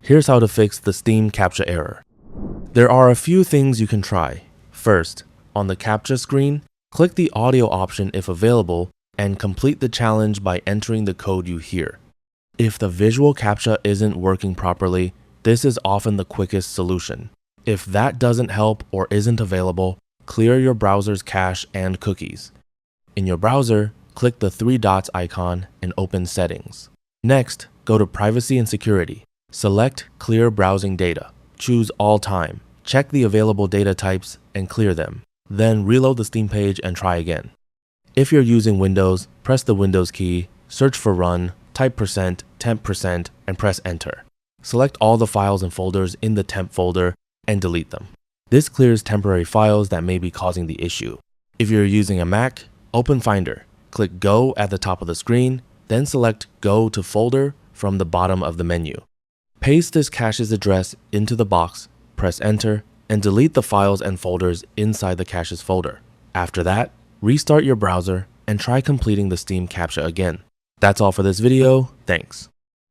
Here's how to fix the Steam CAPTCHA error. There are a few things you can try. First, on the CAPTCHA screen, click the audio option if available and complete the challenge by entering the code you hear. If the visual CAPTCHA isn't working properly, this is often the quickest solution. If that doesn't help or isn't available, clear your browser's cache and cookies. In your browser, click the three dots icon and open Settings. Next, go to Privacy and Security. Select Clear Browsing Data. Choose All Time. Check the available data types and clear them. Then reload the Steam page and try again. If you're using Windows, press the Windows key, search for Run, type %temp% and press Enter. Select all the files and folders in the temp folder and delete them. This clears temporary files that may be causing the issue. If you're using a Mac, open Finder. Click Go at the top of the screen, then select Go to Folder from the bottom of the menu. Paste this cache's address into the box, press Enter, and delete the files and folders inside the cache's folder. After that, restart your browser and try completing the Steam CAPTCHA again. That's all for this video. Thanks.